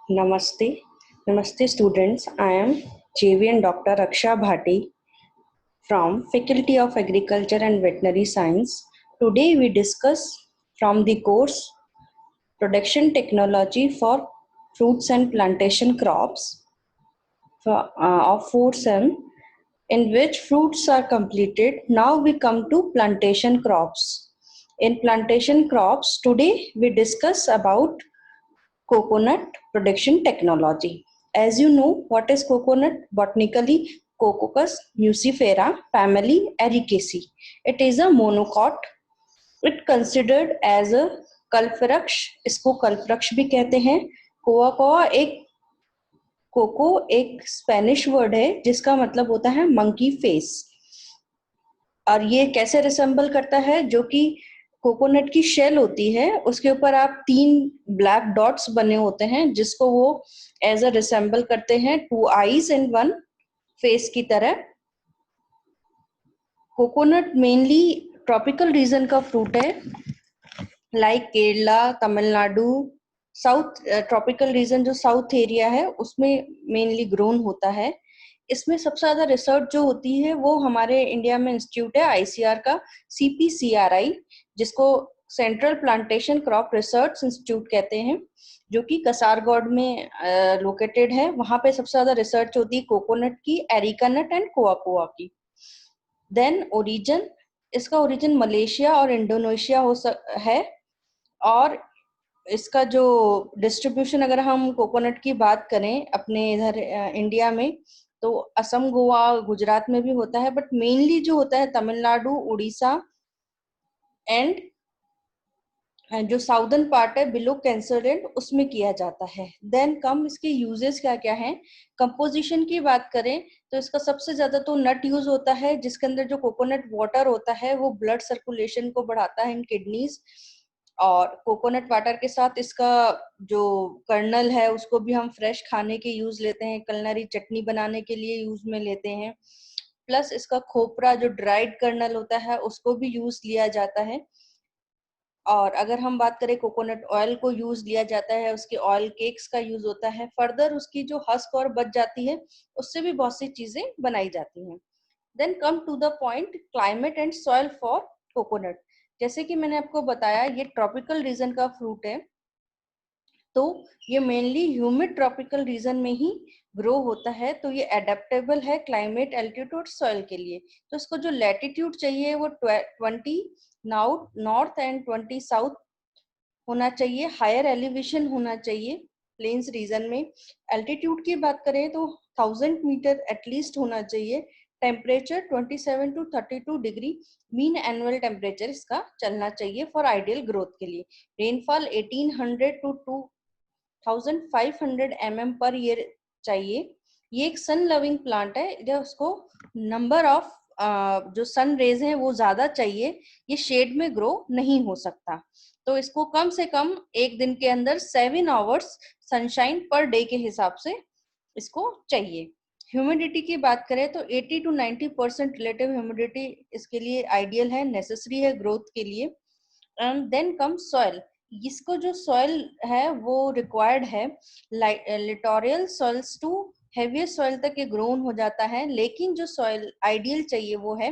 Namaste. Namaste students. I am JVN Dr. Raksha Bhati from Faculty of Agriculture and Veterinary Science. Today we discuss from the course Production Technology for Fruits and Plantation Crops of 4 SEM, in which fruits are completed. Now we come to plantation crops. In plantation crops, today we discuss about coconut production technology. As you know, what is coconut? Botanically, Cocos nucifera, family Ericaceae. It is a monocot. It considered as a कल्पवृक्ष, इसको कल्पवृक्ष भी कहते हैं. कोआ कोआ एक cocoa एक Spanish word है जिसका मतलब होता है मंकी फेस. और ये कैसे रिसेंबल करता है? जो कि कोकोनट की शेल होती है उसके ऊपर आप 3 ब्लैक डॉट्स बने होते हैं जिसको वो एज अ रिसेंबल करते हैं 2 आईज एंड 1 फेस की तरह. कोकोनट मेनली ट्रॉपिकल रीजन का फ्रूट है, like Kerala, Tamil Nadu, south tropical region जो साउथ एरिया है उसमें मेनली ग्रोन होता है. इसमें सबसे ज्यादा रिसर्च जो होती है वो हमारे इंडिया में इंस्टीट्यूट है आईसीआर का, CPCRI, जिसको central plantation crop research institute कहते हैं, जो कि कसारगोड में लोकेटेड है. वहां पे सबसे ज्यादा रिसर्च होती है कोकोनट की, एरिका नट एंड कोआ कोआ की. देन ओरिजिन, इसका ओरिजिन मलेशिया और इंडोनेशिया है. और इसका जो डिस्ट्रीब्यूशन, अगर हम कोकोनट की बात करें अपने इधर इंडिया में, तो असम, गोवा, गुजरात में भी होता है, बट मेनली जो होता है तमिलनाडु, उड़ीसा एंड जो साउदर्न पार्ट है बिलो कैंसर उसमें किया जाता है. देन कम इसके यूजेस क्या क्या हैं. कंपोजिशन की बात करें तो इसका सबसे ज्यादा तो नट यूज होता है, जिसके अंदर जो कोकोनट वाटर होता है वो ब्लड सर्कुलेशन को बढ़ाता है इन किडनीज. और कोकोनट वाटर के साथ इसका जो कर्नल है उसको भी हम फ्रेश खाने के यूज लेते हैं, कलनरी चटनी बनाने के लिए यूज में लेते हैं. प्लस इसका खोपरा जो ड्राइड कर्नल होता है उसको भी यूज लिया जाता है. और अगर हम बात करें कोकोनट ऑयल को यूज लिया जाता है, उसके ऑयल केक्स का यूज होता है. फर्दर उसकी जो हस्क और बच जाती है उससे भी बहुत सी चीजें बनाई जाती हैं. Then come to the point, climate and soil for coconut. जैसे कि मैंने आपको बताया ये ट्रॉपिकल रीजन का फ्रूट है, तो ये मेनली ह्यूमिड ट्रॉपिकल रीजन में ही ग्रो होता है. तो ये एडेप्टेबल है क्लाइमेट, एल्टीट्यूड, सॉइल के लिए. तो इसको जो लैटिट्यूड चाहिए वो 20 नॉर्थ एंड 20 साउथ होना चाहिए. हायर एलिवेशन होना चाहिए प्लेन्स रीजन में. एल्टीट्यूड की बात करें तो 1000 मीटर एटलीस्ट होना चाहिए. Temperature 27 to 32 degree mean annual temperature इसका चलना चाहिए फॉर आइडियल ग्रोथ के लिए. Rainfall 1800 to 2500 mm per year चाहिए. ये एक सन लविंग प्लांट है, जब उसको नंबर ऑफ जो सन रेज हैं वो ज्यादा चाहिए, ये शेड में ग्रो नहीं हो सकता. तो इसको कम से कम एक दिन के अंदर 7 आवर्स सनशाइन पर डे के हिसाब से इसको चाहिए. ह्यूमिडिटी की बात करें तो 80 to 90% रिलेटिव ह्यूमिडिटी इसके लिए आइडियल है, नेसेसरी है ग्रोथ के लिए. And then come soil. इसको जो सॉइल है वो रिक्वायर्ड है littoral soils to heavier soil तक ये ग्रोन हो जाता है. लेकिन जो सॉइल आइडियल चाहिए वो है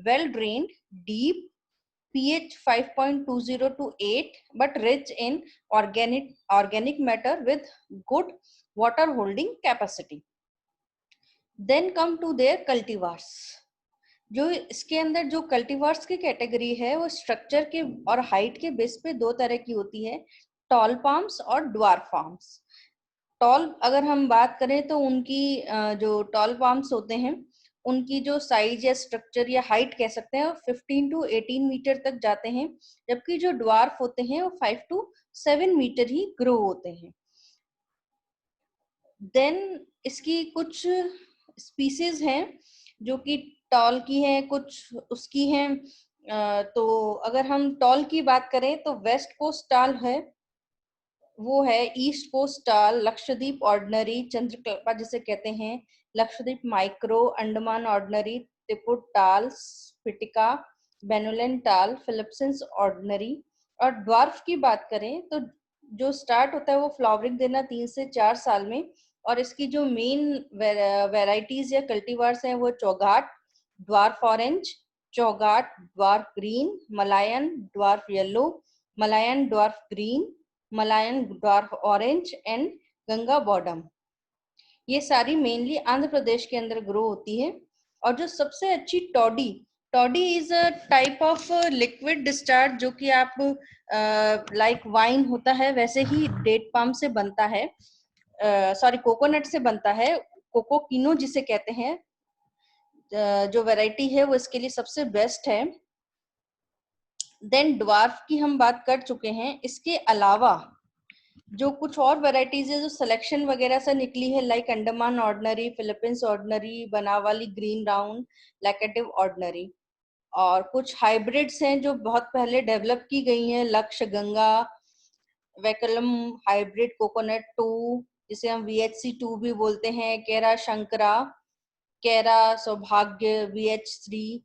well drained, deep, pH 5.20 to 8, but rich in organic matter with good water holding capacity. Then come to their cultivars. जो इसके अंदर जो कल्टीवर्स की कैटेगरी है वो स्ट्रक्चर के और हाइट के बेस पे 2 तरह की होती है, टॉल पाम्स और ड्वार्फ पाम्स. टॉल अगर हम बात करें तो उनकी जो टॉल पाम्स होते हैं उनकी जो साइज या स्ट्रक्चर या हाइट कह सकते हैं 15 to 18 मीटर तक जाते हैं, जबकि जो ड्वार्फ होते हैं वो 5 to 7 मीटर ही ग्रो होते हैं. देन इसकी कुछ स्पीसीज हैं जो कि टॉल की हैं, कुछ उसकी हैं. तो अगर हम टॉल की बात करें तो वेस्ट कोस्ट टाल है, वो है ईस्ट कोस्ट टाल, लक्षद्वीप ऑर्डिनरी, चंद्रकल्पा जिसे कहते हैं, लक्षद्वीप माइक्रो, अंडमान ऑर्डिनरी, त्रिपुट टाल, स्फिटिका, बेनुलन टाल, फिलिप्सिंस ऑर्डिनरी. और ड्वार्फ की बात करें तो जो स्टार्ट होता है वो फ्लावरिंग देना 3 से 4 साल में, और इसकी जो मेन वेराइटीज या कल्टीवार्स हैं वो Chowghat, dwarf orange, Chowghat dwarf green, Malayan dwarf yellow, Malayan dwarf green, Malayan dwarf orange and Ganga Bondam. ये सारी मेनली आंध्र प्रदेश के अंदर ग्रो होती है। और जो सबसे अच्छी toddy, toddy is a type of liquid discharge, जो कि आप लाइक वाइन होता है वैसे ही डेट पाम से बनता है, सॉरी कोकोनट से बनता है, कोकोकिनो जिसे कहते हैं। जो वैरायटी है वो इसके लिए सबसे बेस्ट है। देन ड्वार्फ की हम बात कर चुके हैं। इसके अलावा जो कुछ और वैरायटीज है जो सिलेक्शन वगैरह से निकली है, like Andaman ordinary, Philippines ordinary, Benaulim green round, Laccadive ordinary, और कुछ हाइब्रिड्स हैं जो बहुत पहले डेवलप की गई हैं, लक्ष्य गंगा, वैकलम हाइब्रिड कोकोनट 2, जिसे हम VHC2 भी बोलते हैं, केरा शंकरा, केरा सौभाग्य VH3।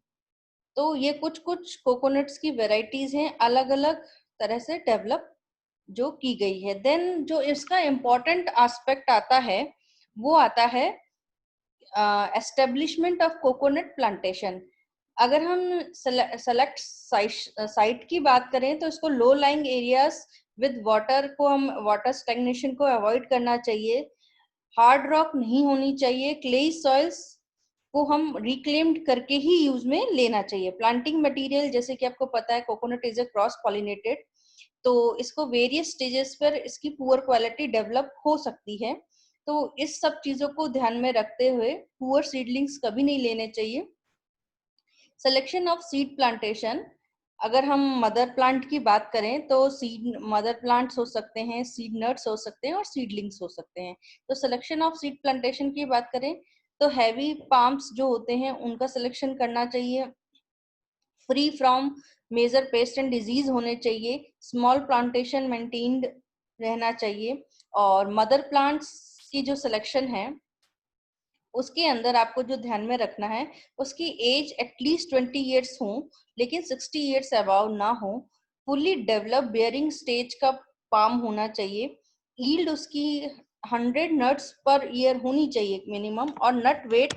तो ये कुछ कुछ कोकोनट्स की वेराइटीज हैं अलग अलग तरह से डेवलप जो की गई है। देन जो इसका इम्पोर्टेंट एस्पेक्ट आता है वो आता है एस्टेब्लिशमेंट ऑफ कोकोनट प्लांटेशन। अगर हम सेलेक्ट साइट की बात करें तो इसको low lying areas with water को, हम वाटर स्टैग्नेशन को अवॉइड करना चाहिए, हार्ड रॉक नहीं होनी चाहिए, क्लेई सॉइल्स को हम रिक्लेम्ड करके ही यूज में लेना चाहिए। प्लांटिंग मटेरियल, जैसे कि आपको पता है coconut is a cross pollinated, तो इसको वेरियस स्टेजेस पर इसकी पुअर क्वालिटी डेवलप हो सकती है। तो इस सब चीजों को ध्यान में रखते हुए पुअर सीडलिंग्स कभी नहीं लेने चाहिए। सिलेक्शन ऑफ सीड प्लांटेशन, अगर हम मदर प्लांट की बात करें तो सीड मदर प्लांट्स हो सकते हैं, सीड नट्स हो सकते हैं और सीडलिंग्स हो सकते हैं। तो सिलेक्शन ऑफ सीड प्लांटेशन की बात करें तो हैवी पाम्स जो होते हैं उनका सिलेक्शन करना चाहिए, free from major pest and disease होने चाहिए, स्मॉल प्लांटेशन मेंटेन्ड रहना चाहिए। और मदर प्लांट्स की जो सिलेक्शन है उसके अंदर आपको जो ध्यान में रखना है, उसकी एज एटलीस्ट 20 ईयर्स हो, लेकिन 60 ईयर्स अबाव ना हो, फुली डेवलप बेयरिंग स्टेज का पाम होना चाहिए, यील्ड उसकी 100 नट्स पर ईयर होनी चाहिए मिनिमम, और नट वेट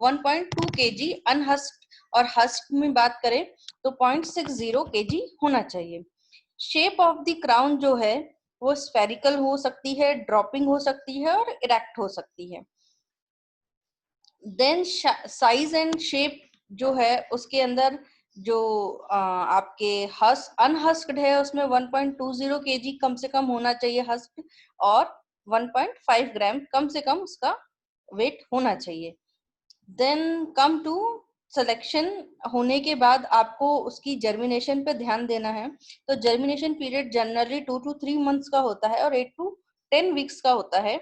1.2 kg अनहस्क्ड, और हस्क में बात करें तो 0.60 kg होना चाहिए। शेप ऑफ द क्राउन जो है वो स्फेरिकल हो सकती है, ड्रॉपिंग हो सकती है और इरेक्ट हो सकती है। देन साइज एंड शेप जो है उसके अंदर जो आपके अनहस्क्ड है उसमें 1.20 kg कम से कम होना चाहिए हस्क्ड, और 1.5 ग्राम कम से कम उसका वेट होना चाहिए। देन कम टू सिलेक्शन होने के बाद आपको उसकी जर्मिनेशन पे ध्यान देना है। तो germination period generally 2 to 3 months का होता है और 8 to 10 वीक्स का होता है।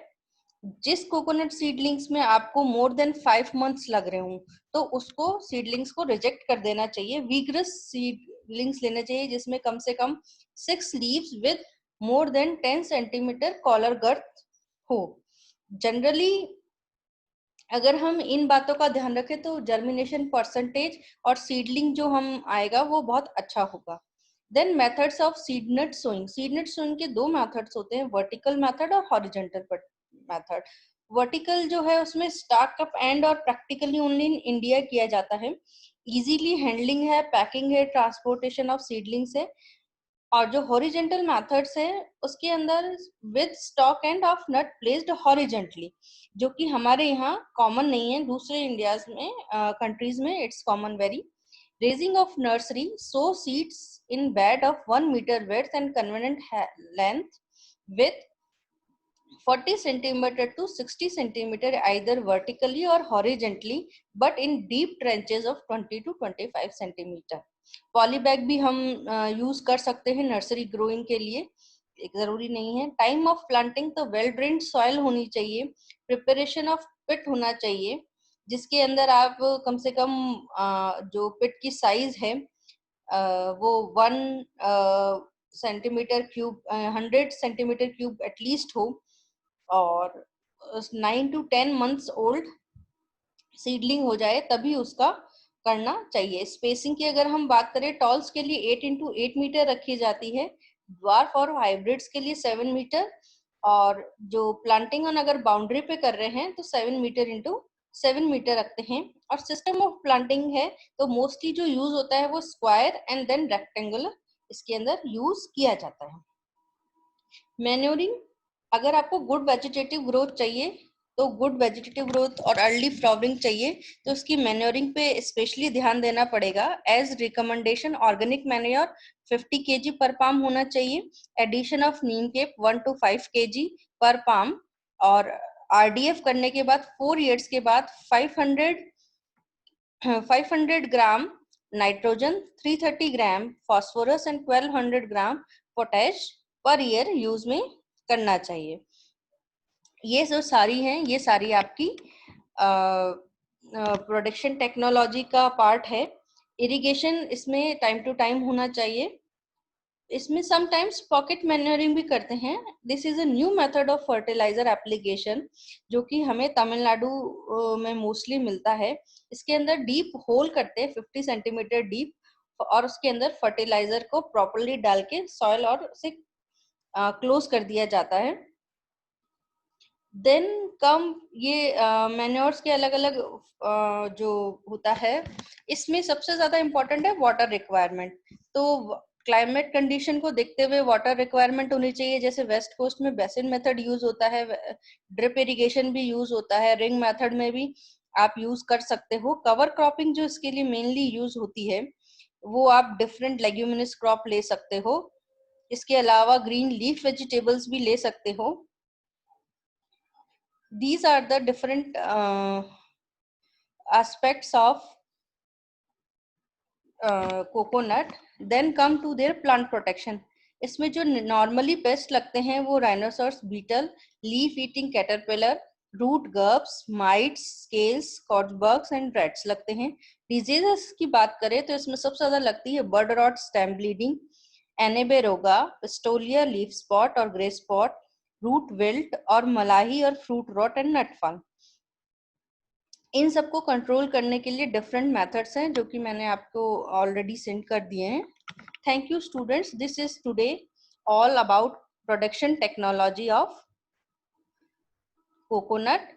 जिस कोकोनट सीडलिंग्स में आपको मोर देन 5 मंथ्स लग रहे हो तो उसको सीडलिंग्स को रिजेक्ट कर देना चाहिए। वीगरस सीडलिंग्स लेने चाहिए जिसमें कम से कम 6 leaves with more than 10 centimetre collar girth हो। जनरली अगर हम इन बातों का ध्यान रखें तो जर्मिनेशन परसेंटेज और सीडलिंग जो हम आएगा वो बहुत अच्छा होगा। Then methods of seednut sowing, seednut sowing के दो मेथड्स होते हैं, वर्टिकल मेथड और हॉरिजॉन्टल मेथड। वर्टिकल जो है उसमें स्टाक अप एंड और प्रैक्टिकली ओनली इन इंडिया किया जाता है, इजीली हैंडलिंग है, पैकिंग है, ट्रांसपोर्टेशन ऑफ सीडलिंग्स है। और जो हॉरिजेंटल मेथड्स है उसके अंदर with stalk end of nut placed horizontally, जो कि हमारे यहाँ कॉमन नहीं है, दूसरे इंडियाज में कंट्रीज में it's common very. Raising of nursery, so seeds in bed of 1 meter width and convenient length with 40 centimeter to 60 centimeter either vertically or horizontally but in deep trenches of 20 to 25 centimeter। Polybag भी हम use कर सकते हैं nursery growing के लिए, एक जरूरी नहीं है। टाइम ऑफ प्लांटिंग तो वेल ड्रेन्ड सॉइल होनी चाहिए, प्रिपरेशन ऑफ पिट होना चाहिए जिसके अंदर आप कम से कम जो पिट की साइज है वो 100 सेंटीमीटर क्यूब एटलीस्ट हो, और 9 to 10 मंथ्स ओल्ड सीडलिंग हो जाए तभी उसका करना चाहिए। स्पेसिंग की अगर हम बात करें टॉल्स के लिए 8 into 8 मीटर रखी जाती है, ड्वार्फ और हाइब्रिड्स के लिए 7 मीटर, और जो प्लांटिंग ऑन अगर बाउंड्री पे कर रहे हैं तो 7 मीटर इंटू 7 मीटर रखते हैं। और सिस्टम ऑफ प्लांटिंग है तो मोस्टली जो यूज होता है वो स्क्वायर एंड देन रेक्टेंगुलर इसके अंदर यूज किया जाता है। मैन्योरिंग, अगर आपको गुड वेजिटेटिव ग्रोथ चाहिए तो गुड वेजिटेटिव ग्रोथ और अर्ली फ्लावरिंग चाहिए तो उसकी मैन्योरिंग पे स्पेशली ध्यान देना पड़ेगा। As recommendation organic manure 50 kg per palm होना चाहिए, addition of neem cake 1 to 5 kg per palm, और आरडीएफ करने के बाद 4 years के बाद 500 gram nitrogen, 330 gram phosphorus and 1200 gram potash per year use में करना चाहिए। ये जो सारी हैं ये सारी आपकी प्रोडक्शन टेक्नोलॉजी का पार्ट है। इरिगेशन इसमें टाइम टू टाइम होना चाहिए। इसमें समटाइम्स पॉकेट मैन्योरिंग भी करते हैं। This is a new method of fertiliser application जो कि हमें तमिलनाडु में मोस्टली मिलता है। इसके अंदर डीप होल करते हैं 50 सेंटीमीटर डीप, और उसके अंदर फर्टिलाइजर को प्रॉपरली डाल के सॉइल और उसे क्लोज कर दिया जाता है। देन कम ये मैन्योर्स के अलग अलग जो होता है, इसमें सबसे ज्यादा इम्पोर्टेंट है वाटर रिक्वायरमेंट। तो क्लाइमेट कंडीशन को देखते हुए वाटर रिक्वायरमेंट होनी चाहिए। जैसे वेस्ट कोस्ट में बेसिन मेथड यूज होता है, ड्रिप इरिगेशन भी यूज होता है, रिंग मेथड में भी आप यूज कर सकते हो। कवर क्रॉपिंग जो इसके लिए मेनली यूज होती है वो आप डिफरेंट लेग्यूमिनस क्रॉप ले सकते हो। इसके अलावा ग्रीन लीफ वेजिटेबल्स भी ले सकते हो। These are the different aspects of coconut. Then come to their plant protection. इसमें जो नॉर्मली पेस्ट लगते हैं वो rhinoceros beetle, leaf eating caterpillar, root grubs, mites, scales, स्कॉचबर्ग्स एंड रैट्स लगते हैं। डिजीजेस की बात करें तो इसमें सबसे ज्यादा लगती है bird rot, stem bleeding, Anaberoga, pestalotia leaf spot और ग्रे स्पॉट, रूट विल्ट और मलाही और फ्रूट रॉट एंड नटफॉल। इन सबको कंट्रोल करने के लिए डिफरेंट मेथड्स हैं जो कि मैंने आपको ऑलरेडी सेंड कर दिए हैं। Thank you students, this is today all about production technology of coconut.